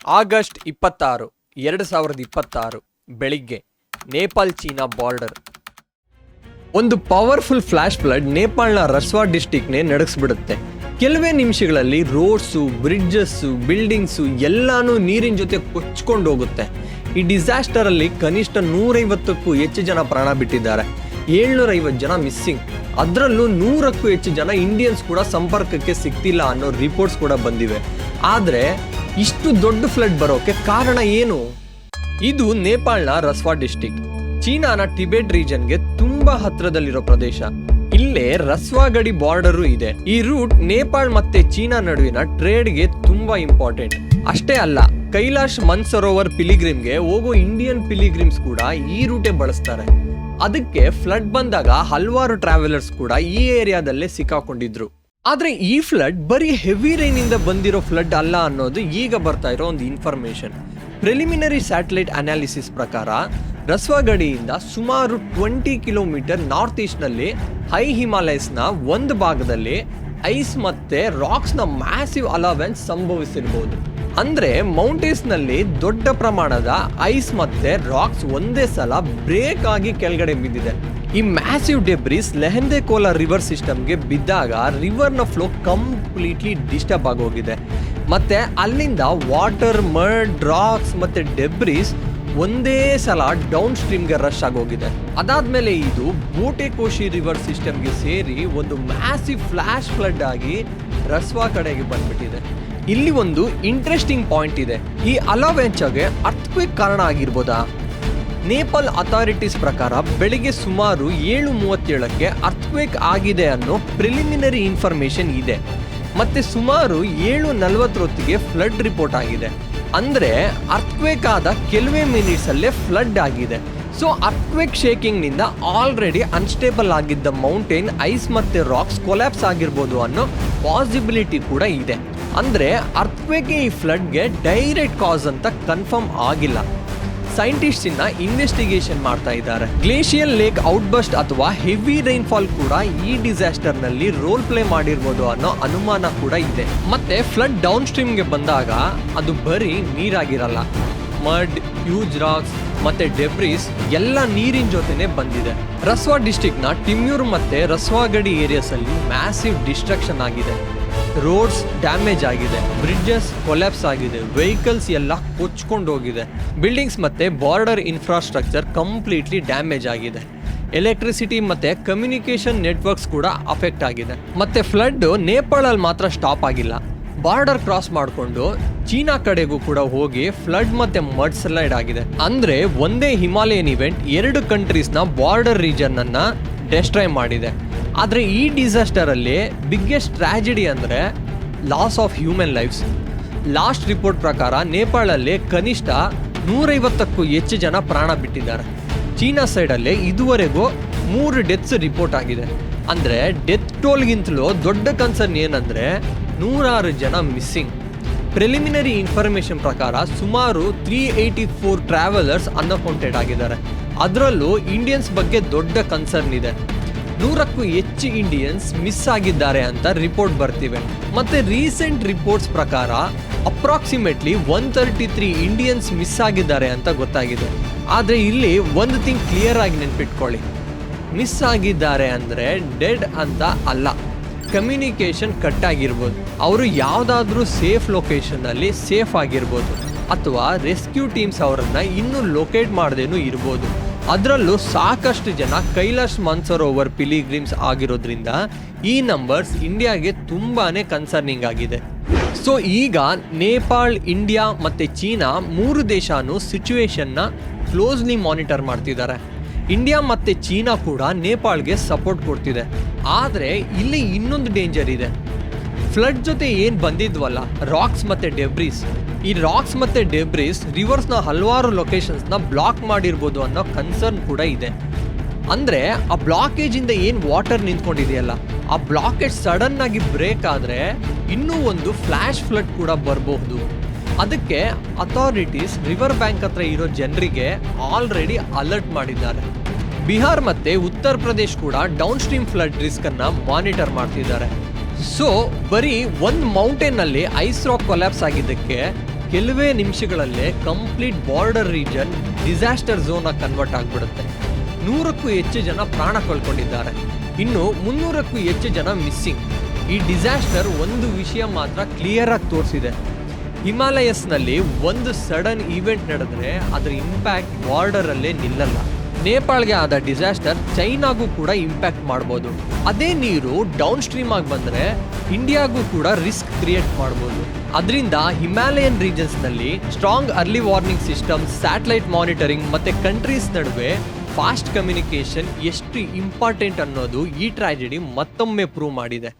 August 26, 2026 ಬೆಳಿಗ್ಗೆ Nepal China border. ಒಂದು powerful flash flood ನೇಪಾಳನ ರಸ್ವಾ ಡಿಸ್ಟಿಕ್ನೇ ನಡಗಿಸ್ಬಿಡುತ್ತೆ. ಕೆಲವೇ ನಿಮಿಷಗಳಲ್ಲಿ ರೋಡ್ಸು, ಬ್ರಿಡ್ಜಸ್ಸು, ಬಿಲ್ಡಿಂಗ್ಸು ಎಲ್ಲಾನು ನೀರಿನ ಜೊತೆ ಕೊಚ್ಕೊಂಡು ಹೋಗುತ್ತೆ. ಈ ಡಿಸಾಸ್ಟರಲ್ಲಿ ಕನಿಷ್ಠ 150ಕ್ಕೂ ಹೆಚ್ಚು ಜನ ಪ್ರಾಣ ಬಿಟ್ಟಿದ್ದಾರೆ. 750 ಜನ ಮಿಸ್ಸಿಂಗ್. ಅದರಲ್ಲೂ 100ಕ್ಕೂ ಹೆಚ್ಚು ಜನ ಇಂಡಿಯನ್ಸ್ ಕೂಡ ಸಂಪರ್ಕಕ್ಕೆ ಸಿಗ್ತಿಲ್ಲ ಅನ್ನೋ ರಿಪೋರ್ಟ್ಸ್ ಕೂಡ ಬಂದಿವೆ. ಆದರೆ ಇಷ್ಟು ದೊಡ್ಡ ಫ್ಲಡ್ ಬರೋಕೆ ಕಾರಣ ಏನು? ಇದು ನೇಪಾಳನ ರಸ್ವಾ ಡಿಸ್ಟಿಕ್, ಚೀನಾನ ಟಿಬೆಟ್ ರೀಜನ್ಗೆ ತುಂಬಾ ಹತ್ರದಲ್ಲಿರೋ ಪ್ರದೇಶ. ಇಲ್ಲೇ ರಸ್ವಾ ಗಡಿ ಬಾರ್ಡರು ಇದೆ. ಈ ರೂಟ್ ನೇಪಾಳ್ ಮತ್ತೆ ಚೀನಾ ನಡುವಿನ ಟ್ರೇಡ್ಗೆ ತುಂಬಾ ಇಂಪಾರ್ಟೆಂಟ್. ಅಷ್ಟೇ ಅಲ್ಲ, ಕೈಲಾಶ್ ಮನ್ಸರೋವರ್ ಪಿಲಿಗ್ರಿಮ್ಗೆ ಹೋಗೋ ಇಂಡಿಯನ್ ಪಿಲಿಗ್ರಿಮ್ಸ್ ಕೂಡ ಈ ರೂಟೇ ಬಳಸ್ತಾರೆ. ಅದಕ್ಕೆ ಫ್ಲಡ್ ಬಂದಾಗ ಹಲವಾರು ಟ್ರಾವೆಲರ್ಸ್ ಕೂಡ ಈ ಏರಿಯಾದಲ್ಲೇ ಸಿಕ್ಕಾಕೊಂಡಿದ್ರು. ಆದ್ರೆ ಈ ಫ್ಲಡ್ ಬರೀ ಹೆವಿ ರೈನ್ ಇಂದ ಬಂದಿರೋ ಫ್ಲಡ್ ಅಲ್ಲ ಅನ್ನೋದು ಈಗ ಬರ್ತಾ ಇರೋ ಒಂದು ಇನ್ಫಾರ್ಮೇಶನ್. ಪ್ರಿಲಿಮಿನರಿ ಸ್ಯಾಟಲೈಟ್ ಅನಾಲಿಸಿಸ್ ಪ್ರಕಾರ ರಸ್ವಾ ಗಡಿಯಿಂದ ಸುಮಾರು 20 ಕಿಲೋಮೀಟರ್ ನಾರ್ತ್ ಈಸ್ಟ್ ನಲ್ಲಿ ಹೈ ಹಿಮಾಲಯಸ್ ನ ಒಂದು ಭಾಗದಲ್ಲಿ ಐಸ್ ಮತ್ತೆ ರಾಕ್ಸ್ ನ ಮ್ಯಾಸಿವ್ ಅಲಾವೆನ್ಸ್ ಸಂಭವಿಸಿರಬಹುದು. ಅಂದ್ರೆ ಮೌಂಟೇನ್ಸ್ ನಲ್ಲಿ ದೊಡ್ಡ ಪ್ರಮಾಣದ ಐಸ್ ಮತ್ತೆ ರಾಕ್ಸ್ ಒಂದೇ ಸಲ ಬ್ರೇಕ್ ಆಗಿ ಕೆಳಗಡೆ ಬಿದ್ದಿದೆ. ಈ ಮ್ಯಾಸಿವ್ ಡೆಬ್ರಿಸ್ ಲೆಹೆಂದೆ ಕೋಲಾ ರಿವರ್ ಸಿಸ್ಟಮ್ಗೆ ಬಿದ್ದಾಗ ರಿವರ್ನ ಫ್ಲೋ ಕಂಪ್ಲೀಟ್ಲಿ ಡಿಸ್ಟರ್ಬ್ ಆಗೋಗಿದೆ. ಮತ್ತೆ ಅಲ್ಲಿಂದ ವಾಟರ್, ಮಡ್, ರಾಕ್ಸ್ ಮತ್ತೆ ಡೆಬ್ರಿಸ್ ಒಂದೇ ಸಲ ಡೌನ್ ಸ್ಟ್ರೀಮ್ಗೆ ರಶ್ ಆಗೋಗಿದೆ. ಅದಾದ್ಮೇಲೆ ಇದು ಬೋಟೆಕೋಶಿ ರಿವರ್ ಸಿಸ್ಟಮ್ಗೆ ಸೇರಿ ಒಂದು ಮ್ಯಾಸಿವ್ ಫ್ಲಾಶ್ ಫ್ಲಡ್ ಆಗಿ ರಸ್ವಾ ಕಡೆಗೆ ಬಂದ್ಬಿಟ್ಟಿದೆ. ಇಲ್ಲಿ ಒಂದು ಇಂಟ್ರೆಸ್ಟಿಂಗ್ ಪಾಯಿಂಟ್ ಇದೆ. ಈ ಅಲಾವೆನ್ಸ್ಗೆ ಅರ್ಥಕ್ವೇಕ್ ಕಾರಣ ಆಗಿರ್ಬೋದಾ? ನೇಪಾಲ್ ಅಥಾರಿಟೀಸ್ ಪ್ರಕಾರ ಬೆಳಿಗ್ಗೆ ಸುಮಾರು 7:37ಕ್ಕೆ ಅರ್ಥಕ್ವೇಕ್ ಆಗಿದೆ ಅನ್ನೋ ಪ್ರಿಲಿಮಿನರಿ ಇನ್ಫಾರ್ಮೇಶನ್ ಇದೆ. ಮತ್ತೆ ಸುಮಾರು 7:40 ಹೊತ್ತಿಗೆ ಫ್ಲಡ್ ರಿಪೋರ್ಟ್ ಆಗಿದೆ. ಅಂದ್ರೆ ಅರ್ಥಕ್ವೇಕ್ ಆದ ಕೆಲವೇ ಮಿನಿಟ್ಸ್ ಅಲ್ಲೇ ಫ್ಲಡ್ ಆಗಿದೆ. ಸೊ ಅರ್ಥಕ್ವೇಕ್ ಶೇಕಿಂಗ್ ನಿಂದ ಆಲ್ರೆಡಿ ಅನ್ಸ್ಟೇಬಲ್ ಆಗಿದ್ದ ಮೌಂಟೇನ್, ಐಸ್ ಮತ್ತೆ ರಾಕ್ಸ್ ಕೊಲ್ಯಾಪ್ಸ್ ಆಗಿರ್ಬೋದು ಅನ್ನೋ ಪಾಸಿಬಿಲಿಟಿ ಕೂಡ ಇದೆ. ಅಂದ್ರೆ ಅರ್ಥಕ್ವೇಕ್ ಈ ಫ್ಲಡ್ಗೆ ಡೈರೆಕ್ಟ್ ಕಾಸ್ ಅಂತ ಕನ್ಫರ್ಮ್ ಆಗಿಲ್ಲ. ಸೈಂಟಿಸ್ಟ್ ಇನ್ನ ಇನ್ವೆಸ್ಟಿಗೇಷನ್ ಮಾಡ್ತಾ ಇದ್ದಾರೆ. ಗ್ಲೇಷಿಯಲ್ ಲೇಕ್ ಔಟ್ಬಸ್ಟ್ ಅಥವಾ ಹೆವಿ ರೈನ್ಫಾಲ್ ಕೂಡ ಈ ಡಿಸಾಸ್ಟರ್ ನಲ್ಲಿ ರೋಲ್ ಪ್ಲೇ ಮಾಡಿರ್ಬೋದು ಅನ್ನೋ ಅನುಮಾನ ಕೂಡ ಇದೆ. ಮತ್ತೆ ಫ್ಲಡ್ ಡೌನ್ ಸ್ಟ್ರೀಮ್ಗೆ ಬಂದಾಗ ಅದು ಬರೀ ನೀರಾಗಿರಲ್ಲ, ಮಡ್, ಹ್ಯೂಜ್ ರಾಕ್ಸ್ ಮತ್ತೆ ಡೆಬ್ರಿಸ್ ಎಲ್ಲ ನೀರಿನ ಜೊತೆನೆ ಬಂದಿದೆ. ರಸ್ವಾ ಡಿಸ್ಟಿಕ್ ನ ಟಿಮ್ಯೂರ್ ಮತ್ತೆ ರಸ್ವಾ ಗಡಿ ಏರಿಯಾಸ್ ಅಲ್ಲಿ ಮ್ಯಾಸಿವ್ ಡಿಸ್ಟ್ರಕ್ಷನ್ ಆಗಿದೆ. ರೋಡ್ಸ್ ಡ್ಯಾಮೇಜ್ ಆಗಿದೆ, ಬ್ರಿಡ್ಜಸ್ ಕೊಲ್ಯಾಪ್ಸ್ ಆಗಿದೆ, ವೆಹಿಕಲ್ಸ್ ಎಲ್ಲ ಕೊಚ್ಕೊಂಡು ಹೋಗಿದೆ, ಬಿಲ್ಡಿಂಗ್ಸ್ ಮತ್ತೆ ಬಾರ್ಡರ್ ಇನ್ಫ್ರಾಸ್ಟ್ರಕ್ಚರ್ ಕಂಪ್ಲೀಟ್ಲಿ ಡ್ಯಾಮೇಜ್ ಆಗಿದೆ, ಎಲೆಕ್ಟ್ರಿಸಿಟಿ ಮತ್ತೆ ಕಮ್ಯುನಿಕೇಶನ್ ನೆಟ್ವರ್ಕ್ಸ್ ಕೂಡ ಅಫೆಕ್ಟ್ ಆಗಿದೆ. ಮತ್ತೆ ಫ್ಲಡ್ ನೇಪಾಳಲ್ಲಿ ಮಾತ್ರ ಸ್ಟಾಪ್ ಆಗಿಲ್ಲ, ಬಾರ್ಡರ್ ಕ್ರಾಸ್ ಮಾಡಿಕೊಂಡು ಚೀನಾ ಕಡೆಗೂ ಕೂಡ ಹೋಗಿ ಫ್ಲಡ್ ಮತ್ತೆ ಮಡ್ ಸ್ಲೈಡ್ ಆಗಿದೆ. ಅಂದ್ರೆ ಒಂದೇ ಹಿಮಾಲಯನ್ ಇವೆಂಟ್ 2 ಕಂಟ್ರೀಸ್ ನ ಬಾರ್ಡರ್ ರೀಜನ್ ಅನ್ನ ಡೆಸ್ಟ್ರಾಯ್ ಮಾಡಿದೆ. ಆದರೆ ಈ ಡಿಸಾಸ್ಟರ್ ಅಲ್ಲಿ ಬಿಗ್ಗೆಸ್ಟ್ ಟ್ರಾಜಿಡಿ ಅಂದರೆ loss of human lives. Last report ಪ್ರಕಾರ ನೇಪಾಳಲ್ಲಿ ಕನಿಷ್ಠ 150ಕ್ಕೂ ಹೆಚ್ಚು ಜನ ಪ್ರಾಣ ಬಿಟ್ಟಿದ್ದಾರೆ. ಚೀನಾ ಸೈಡಲ್ಲಿ ಇದುವರೆಗೂ 3 ಡೆತ್ಸ್ ರಿಪೋರ್ಟ್ ಆಗಿದೆ. ಅಂದರೆ ಡೆತ್ ಟೋಲ್ಗಿಂತಲೂ ದೊಡ್ಡ ಕನ್ಸರ್ನ್ ಏನಂದರೆ 106 ಜನ ಮಿಸ್ಸಿಂಗ್. ಪ್ರಿಲಿಮಿನರಿ ಇನ್ಫಾರ್ಮೇಶನ್ ಪ್ರಕಾರ ಸುಮಾರು 384 ಟ್ರಾವೆಲರ್ಸ್ ಅನ್ಅಕೌಂಟೆಡ್ ಆಗಿದ್ದಾರೆ. ಅದರಲ್ಲೂ ಇಂಡಿಯನ್ಸ್ ಬಗ್ಗೆ ದೊಡ್ಡ ಕನ್ಸರ್ನ್ ಇದೆ. 100ಕ್ಕೂ ಹೆಚ್ಚು ಇಂಡಿಯನ್ಸ್ ಮಿಸ್ ಆಗಿದ್ದಾರೆ ಅಂತ ರಿಪೋರ್ಟ್ ಬರ್ತಿವೆ. ಮತ್ತೆ ರೀಸೆಂಟ್ ರಿಪೋರ್ಟ್ಸ್ ಪ್ರಕಾರ ಅಪ್ರಾಕ್ಸಿಮೇಟ್ಲಿ 133 ಇಂಡಿಯನ್ಸ್ ಮಿಸ್ ಆಗಿದ್ದಾರೆ ಅಂತ ಗೊತ್ತಾಗಿದೆ. ಆದರೆ ಇಲ್ಲಿ ಒಂದು ಥಿಂಗ್ ಕ್ಲಿಯರ್ ಆಗಿ ನೆನ್ಪಿಟ್ಕೊಳ್ಳಿ, ಮಿಸ್ ಆಗಿದ್ದಾರೆ ಅಂದರೆ ಡೆಡ್ ಅಂತ ಅಲ್ಲ. ಕಮ್ಯುನಿಕೇಶನ್ ಕಟ್ ಆಗಿರ್ಬೋದು, ಅವರು ಯಾವುದಾದ್ರೂ ಸೇಫ್ ಲೊಕೇಶನ್ನಲ್ಲಿ ಸೇಫ್ ಆಗಿರ್ಬೋದು, ಅಥವಾ ರೆಸ್ಕ್ಯೂ ಟೀಮ್ಸ್ ಅವರನ್ನು ಇನ್ನೂ ಲೊಕೇಟ್ ಮಾಡದೇನೂ ಇರ್ಬೋದು. ಅದರಲ್ಲೂ ಸಾಕಷ್ಟು ಜನ ಕೈಲಾಶ್ ಮನ್ಸರೋವರ್ ಪಿಲಿಗ್ರಿಮ್ಸ್ ಆಗಿರೋದ್ರಿಂದ ಈ ನಂಬರ್ಸ್ ಇಂಡಿಯಾಗೆ ತುಂಬಾನೇ ಕನ್ಸರ್ನಿಂಗ್ ಆಗಿದೆ. ಸೊ ಈಗ ನೇಪಾಳ್, ಇಂಡಿಯಾ ಮತ್ತೆ ಚೀನಾ 3 ದೇಶನೂ ಸಿಚುವೇಶನ್ನ ಕ್ಲೋಸ್ಲಿ ಮಾನಿಟರ್ ಮಾಡ್ತಿದ್ದಾರೆ. ಇಂಡಿಯಾ ಮತ್ತೆ ಚೀನಾ ಕೂಡ ನೇಪಾಳ್ಗೆ ಸಪೋರ್ಟ್ ಕೊಡ್ತಿದೆ. ಆದರೆ ಇಲ್ಲಿ ಇನ್ನೊಂದು ಡೇಂಜರ್ ಇದೆ. ಫ್ಲಡ್ ಜೊತೆ ಏನು ಬಂದಿದ್ವಲ್ಲ, ರಾಕ್ಸ್ ಮತ್ತೆ ಡೆಬ್ರಿಸ್, ಈ ರಾಕ್ಸ್ ಮತ್ತೆ ಡೆಬ್ರಿಸ್ ರಿವರ್ಸ್ನ ಹಲವಾರು ಲೊಕೇಶನ್ಸ್ನ ಬ್ಲಾಕ್ ಮಾಡಿರ್ಬೋದು ಅನ್ನೋ ಕನ್ಸರ್ನ್ ಕೂಡ ಇದೆ. ಅಂದರೆ ಆ ಬ್ಲಾಕೇಜಿಂದ ಏನು ವಾಟರ್ ನಿಂತ್ಕೊಂಡಿದೆಯಲ್ಲ, ಆ ಬ್ಲಾಕೇಜ್ ಸಡನ್ ಆಗಿ ಬ್ರೇಕ್ ಆದರೆ ಇನ್ನೂ ಒಂದು ಫ್ಲ್ಯಾಶ್ ಫ್ಲಡ್ ಕೂಡ ಬರಬಹುದು. ಅದಕ್ಕೆ ಅಥಾರಿಟೀಸ್ ರಿವರ್ ಬ್ಯಾಂಕ್ ಹತ್ರ ಇರೋ ಜನರಿಗೆ ಆಲ್ರೆಡಿ ಅಲರ್ಟ್ ಮಾಡಿದ್ದಾರೆ. ಬಿಹಾರ್ ಮತ್ತೆ ಉತ್ತರ ಪ್ರದೇಶ್ ಕೂಡ ಡೌನ್ ಸ್ಟ್ರೀಮ್ ಫ್ಲಡ್ ರಿಸ್ಕ್ ಅನ್ನ ಮಾನಿಟರ್ ಮಾಡ್ತಿದ್ದಾರೆ. ಸೊ ಬರೀ ಒಂದು ಮೌಂಟೇನ್ ನಲ್ಲಿ ಐಸ್ ರಾಕ್ ಕೊಲ್ಯಾಪ್ಸ್ ಆಗಿದ್ದಕ್ಕೆ ಕೆಲವೇ ನಿಮಿಷಗಳಲ್ಲೇ complete border region disaster zone ಆಗಿ ಕನ್ವರ್ಟ್ ಆಗ್ಬಿಡುತ್ತೆ. 100ಕ್ಕೂ ಹೆಚ್ಚು ಜನ ಪ್ರಾಣ ಕಳ್ಕೊಂಡಿದ್ದಾರೆ, ಇನ್ನು 300ಕ್ಕೂ ಹೆಚ್ಚು ಜನ ಮಿಸ್ಸಿಂಗ್. ಈ ಡಿಸಾಸ್ಟರ್ ಒಂದು ವಿಷಯ ಮಾತ್ರ ಕ್ಲಿಯರ್ ಆಗಿ ತೋರಿಸಿದೆ, ಹಿಮಾಲಯಸ್ನಲ್ಲಿ ಒಂದು ಸಡನ್ ಈವೆಂಟ್ ನಡೆದ್ರೆ ಅದರ ಇಂಪ್ಯಾಕ್ಟ್ ಬಾರ್ಡರ್ ಅಲ್ಲೇ ನಿಲ್ಲಲ್ಲ. ನೇಪಾಳ್ಗೆ ಆದ ಡಿಸಾಸ್ಟರ್ ಚೈನಾಗೂ ಕೂಡ ಇಂಪ್ಯಾಕ್ಟ್ ಮಾಡ್ಬೋದು. ಅದೇ ನೀರು ಡೌನ್ ಸ್ಟ್ರೀಮ್ ಆಗಿ ಬಂದ್ರೆ ಇಂಡಿಯಾಗೂ ಕೂಡ ರಿಸ್ಕ್ ಕ್ರಿಯೇಟ್ ಮಾಡ್ಬೋದು. ಅದರಿಂದ ಹಿಮಾಲಯನ್ ರೀಜನ್ಸ್ ನಲ್ಲಿ strong early warning system, satellite monitoring ಮತ್ತೆ ಕಂಟ್ರೀಸ್ ನಡುವೆ ಫಾಸ್ಟ್ ಕಮ್ಯುನಿಕೇಶನ್ ಎಷ್ಟು ಇಂಪಾರ್ಟೆಂಟ್ ಅನ್ನೋದು ಈ ಟ್ರಾಜಿಡಿ ಮತ್ತೊಮ್ಮೆ ಪ್ರೂವ್ ಮಾಡಿದೆ.